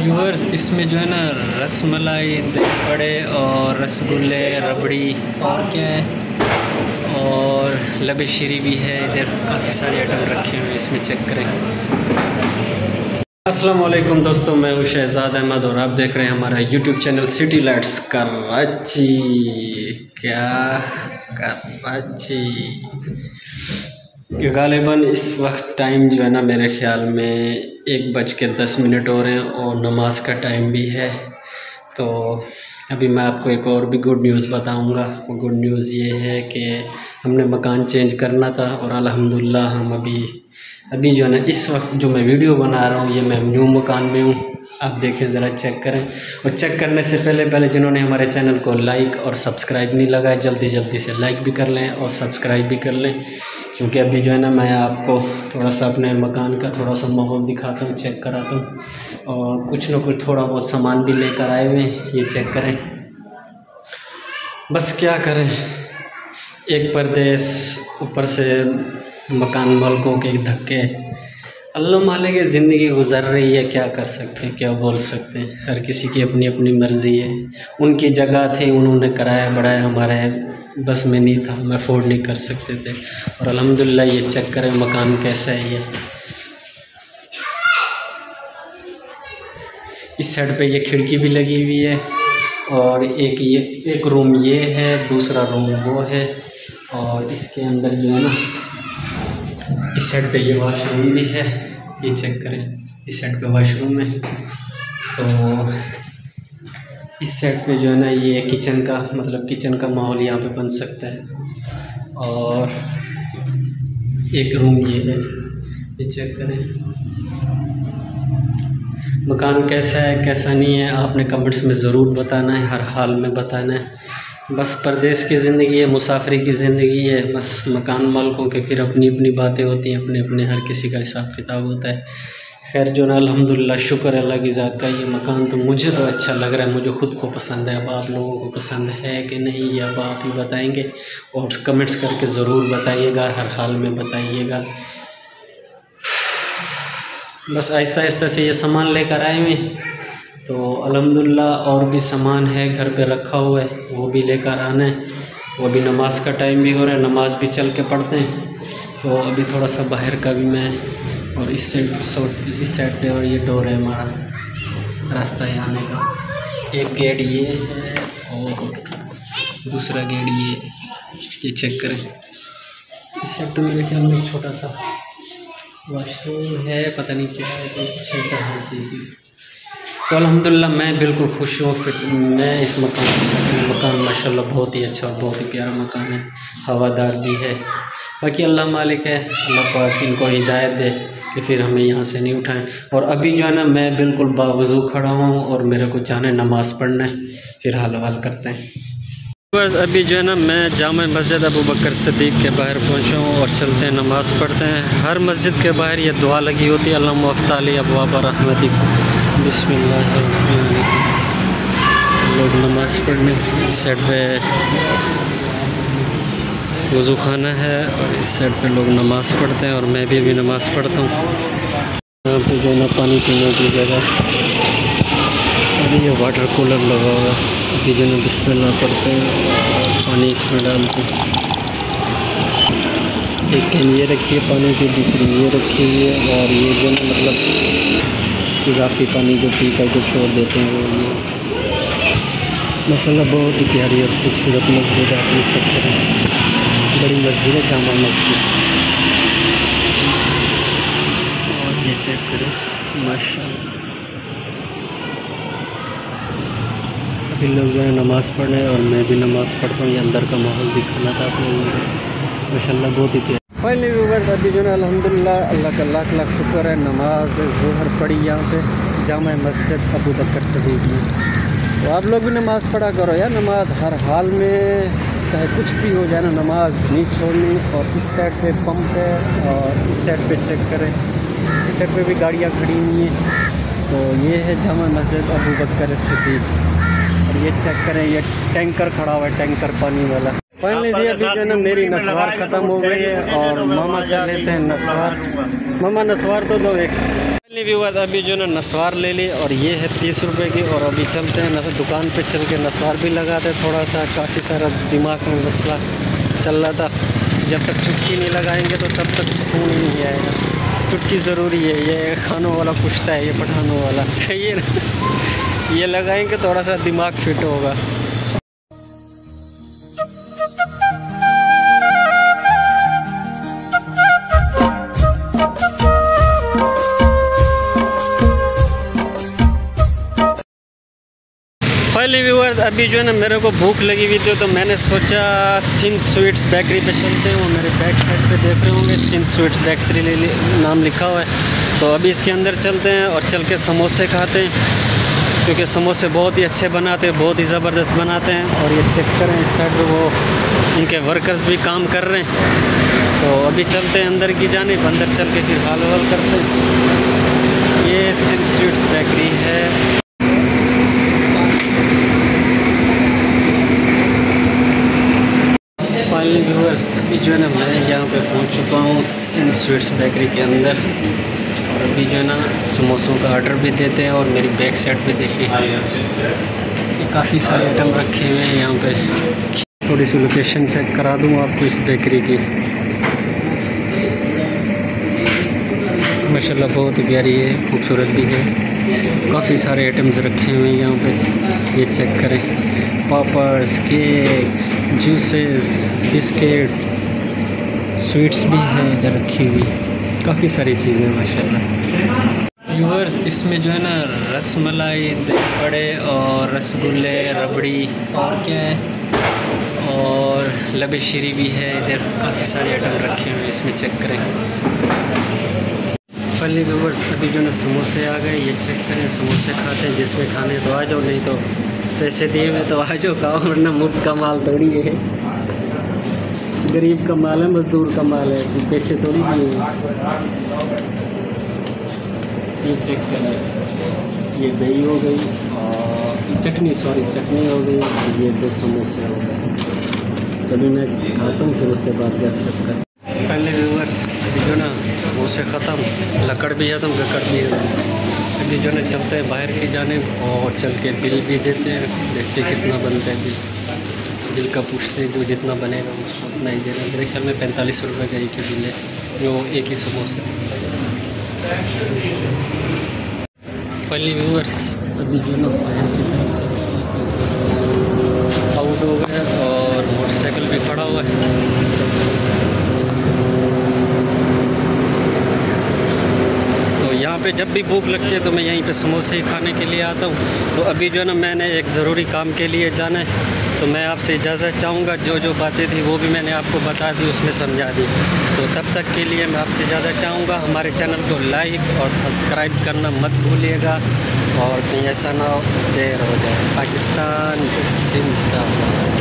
Viewers, इसमें जो है ना रसमलाई, दही बड़े और रसगुल्ले, रबड़ी और क्या है, और लबे शीरी भी है। इधर काफ़ी सारे आइटम रखे हुए हैं, इसमें चेक करें। अस्सलाम वालेकुम दोस्तों, मैं हूं शहजाद अहमद और आप देख रहे हैं हमारा YouTube channel city lights Karachi. क्या कराची गालिबन इस वक्त टाइम जो है ना, मेरे ख़्याल में 1:10 हो रहे हैं और नमाज का टाइम भी है। तो अभी मैं आपको एक और भी गुड न्यूज़ बताऊंगा। वो गुड न्यूज़ ये है कि हमने मकान चेंज करना था और अल्हम्दुलिल्लाह हम अभी जो है ना, इस वक्त जो मैं वीडियो बना रहा हूँ ये मैं न्यू मकान में हूँ। आप देखें ज़रा, चेक करें। और चेक करने से पहले जिन्होंने हमारे चैनल को लाइक और सब्सक्राइब नहीं लगाए, जल्दी से लाइक भी कर लें और सब्सक्राइब भी कर लें, क्योंकि अभी जो है ना मैं आपको थोड़ा सा अपने मकान का थोड़ा सा माहौल दिखाता हूँ, चेक कराता हूँ और कुछ ना कुछ थोड़ा बहुत सामान भी लेकर आए हुए हैं। ये चेक करें। बस क्या करें, एक परदेश, ऊपर से मकान मालिकों के धक्के। अल्लाह मालिक की ज़िंदगी गुजर रही है, क्या कर सकते हैं, क्या बोल सकते हैं। हर किसी की अपनी अपनी मर्ज़ी है। उनकी जगह थी, उन्होंने कराया बढ़ाया, हमारे बस में नहीं था, हम अफोर्ड नहीं कर सकते थे। और अल्हम्दुलिल्लाह ये चेक करें मकान कैसा है। ये इस साइड पे ये खिड़की भी लगी हुई है और एक रूम ये है, दूसरा रूम वो है। और इसके अंदर जो है ना, इस साइड पे ये वॉशरूम भी है। ये चेक करें, इस साइड पे वॉशरूम है। तो इस साइड पे जो है ना, ये किचन का माहौल यहाँ पे बन सकता है। और एक रूम ये है, ये चेक करें। मकान कैसा है कैसा नहीं है आपने कमेंट्स में ज़रूर बताना है, हर हाल में बताना है। बस परदेश की ज़िंदगी है, मुसाफरी की ज़िंदगी है। बस मकान मालिकों के फिर अपनी अपनी बातें होती हैं, अपने अपने हर किसी का हिसाब किताब होता है। खैर जो ना, अल्हम्दुलिल्लाह, शुक्र है अल्लाह की ज़ात का। ये मकान तो मुझे तो अच्छा लग रहा है, मुझे ख़ुद को पसंद है। अब आप लोगों को पसंद है कि नहीं, ये अब आप ही बताएंगे और कमेंट्स करके ज़रूर बताइएगा, हर हाल में बताइएगा। बस आहिस्ता आहिस्ता से ये सामान लेकर आए हुए, तो अल्हम्दुलिल्लाह और भी सामान है घर पे रखा हुआ है, वो भी लेकर आना है। तो अभी नमाज का टाइम भी हो रहा है, नमाज भी चल के पढ़ते हैं। तो अभी थोड़ा सा बाहर का भी मैं, और इस साइड पे, और ये डोर है हमारा रास्ता है आने का। एक गेट ये है और दूसरा गेट ये चेक करें। इस साइड पे मेरे ख्याल में एक छोटा सा वॉशरूम है, पता नहीं क्या है, तो कुछ ऐसा है सी। तो अल्हम्दुलिल्लाह मैं बिल्कुल खुश हूँ। फिर मैं इस मकान माशाल्लाह बहुत ही अच्छा और बहुत ही प्यारा मकान है, हवादार भी है। बाकी अल्लाह मालिक है, अल्लाह पाक इनको हिदायत दे कि फिर हमें यहाँ से नहीं उठाएं। और अभी जो है ना, मैं बिल्कुल बावज़ू खड़ा हूँ और मेरे को जाना है नमाज़ पढ़ना है, फिर हाल हवाल करते हैं। अभी जो है ना, मैं जामा मस्जिद अबू बकर सिद्दीक़ के बाहर पहुँचा हूँ और चलते हैं नमाज़ पढ़ते हैं। हर मस्जिद के बाहर ये दुआ लगी होती है, अल्लाहुम्मा अफ़्ताली अबवाब रहमतिक, बिस्मिल्लाह। लोग नमाज़ पढ़ने, इस साइड पे वज़ू खाना है और इस साइड पे लोग नमाज़ पढ़ते हैं और मैं भी अभी नमाज़ पढ़ता हूँ। यहाँ पे जो है ना पानी पीने की जगह, और ये वाटर कूलर लगा हुआ है। अभी जो है बिस्मिल्लाह पढ़ते हैं और पानी इसमें डालते हैं। एक कैन ये रखी है पानी की, दूसरी ये रखी हुई है, और ये जो है मतलब इजाफी पानी जो पी कर जो छोड़ देते हैं वो ये। माशाल्लाह बहुत ही प्यारी और खूबसूरत मस्जिद है। आप ये चेक करें, बड़ी मस्जिद है, जामा मस्जिद। और ये चेक करें माशाल्लाह। अभी लोग जो है नमाज़ पढ़ रहे हैं और मैं भी नमाज़ पढ़ता हूँ। ये अंदर का माहौल दिखाना था आप लोगों को, माशाल्लाह बहुत ही प्यारा। फाइनली व्यूअर्स, अभी जो है अल्हम्दुलिल्लाह अल्लाह का लाख लाख शुक्र है, नमाज ज़ोहर पढ़ी यहाँ पे जामा मस्जिद अबू बकर सिद्दीक़ में। तो आप लोग भी नमाज़ पढ़ा करो यार, नमाज हर हाल में, चाहे कुछ भी हो जाए ना, नमाज नहीं छोड़नी। और इस साइड पे पंप है और इस साइड पे चेक करें, इस साइड पे भी गाड़ियाँ खड़ी हुई हैं। तो ये है जामा मस्जिद अबू बकर सिद्दीक़। और ये चेक करें, ये टैंकर खड़ा हुआ है, टैंकर पानी वाला। फाइनली जी अभी जो है ना मेरी नस्वार ख़त्म हो गई है और मामा से लेते हैं नस्वार। मामा नस्वार तो दो एक। व्यूअर्स अभी जो ना नस्वार ले ली और ये है 30 रुपए की। और अभी चलते हैं दुकान पे, चल के नस्वार भी लगाते हैं थोड़ा सा। काफ़ी सारा दिमाग में मसला चल रहा था, जब तक चुटकी नहीं लगाएंगे तो तब तक सुकून ही नहीं आएगा। चुटकी ज़रूरी है, ये खानों वाला पूछता है, ये पठानों वाला सही है ना। ये लगाएंगे थोड़ा सा दिमाग फिट होगा। फाइनली व्यूअर्स अभी जो है ना मेरे को भूख लगी हुई थी, तो मैंने सोचा सिंध स्वीट्स बेकरी पे चलते हैं। वो मेरे बैक साइड पे देख रहे होंगे, सिंध स्वीट्स बेकरी नाम लिखा हुआ है। तो अभी इसके अंदर चलते हैं और चल के समोसे खाते हैं, क्योंकि समोसे बहुत ही अच्छे बनाते हैं, बहुत ही ज़बरदस्त बनाते हैं। और ये चेक करें इस साइड वो इनके वर्कर्स भी काम कर रहे हैं। तो अभी चलते हैं अंदर की जानिब, अंदर चल के फिर हाल वाल करते हैं। ये सिंध स्वीट्स बेकरी है। फाइनली व्यूअर्स अभी जो है ना मैं यहाँ पे पहुँच चुका हूँ सिंध स्वीट्स बेकरी के अंदर। और अभी जो है ना समोसों का ऑर्डर भी देते हैं। और मेरी बैक साइड पे देखिए ये काफ़ी सारे आइटम रखे हुए हैं यहाँ पे। थोड़ी सी लोकेशन चेक करा दूँ आपको इस बेकरी की। माशाल्लाह बहुत ही प्यारी है, खूबसूरत भी है। काफ़ी सारे आइटम्स रखे हुए हैं यहाँ पे, ये चेक करें। पापर्स, केक्स, जूसेस, बिस्किट, स्वीट्स भी है इधर रखी हुई, काफ़ी सारी चीज़ें माशाल्लाह। व्यूअर्स इसमें जो है ना रसमलाई, दही बड़े और रसगुल्ले, रबड़ी और क्या है और लबे शीरी भी है। इधर काफ़ी सारे आइटम रखे हुए हैं, इसमें चेक करें। फाइनली व्यूअर्स अभी जो ना समोसे आ गए, ये चेक करें। समोसे खाते हैं, जिसमें खाने तो आ जाओ, नहीं तो पैसे दिए हुए तो आ जाओ खाओ, वरना मुफ्त का माल थोड़ी है। गरीब का माल है, मजदूर का माल है, पैसे थोड़ी दिए हुए। ये चेक करें, ये दही हो गई और चटनी हो गई। ये 2 समोसे हो गए। तभी मैं खाता हूँ, फिर उसके बाद गप कर। पहले व्यूअर्स अभी जो ना समोसे ख़त्म, लकड़ भी ख़त्म, गकड़ भी ख़त्म। अभी जो ना चलते हैं बाहर की जानिब और चल के बिल भी देते हैं, देखते हैं कितना बनता है बिल। बिल का पूछते हैं, जो जितना बनेगा उसको उतना ही देना। मेरे ख्याल में 45 रुपये का एक ही बिल है, जो एक ही समोसे। पहली व्यूअर्स अभी जो ना बाहर की तरफ आउट हो गया और मोटरसाइकिल भी खड़ा हुआ है। यहाँ पे जब भी भूख लगती है तो मैं यहीं पे समोसे ही खाने के लिए आता हूँ। तो अभी जो है ना मैंने एक ज़रूरी काम के लिए जाना है, तो मैं आपसे इजाज़त चाहूँगा। जो बातें थी वो भी मैंने आपको बता दी, उसमें समझा दी। तो तब तक के लिए मैं आपसे इजाज़त चाहूँगा। हमारे चैनल को लाइक और सब्सक्राइब करना मत भूलिएगा, और कहीं ऐसा ना हो देर हो जाए। पाकिस्तान जिंदाबाद।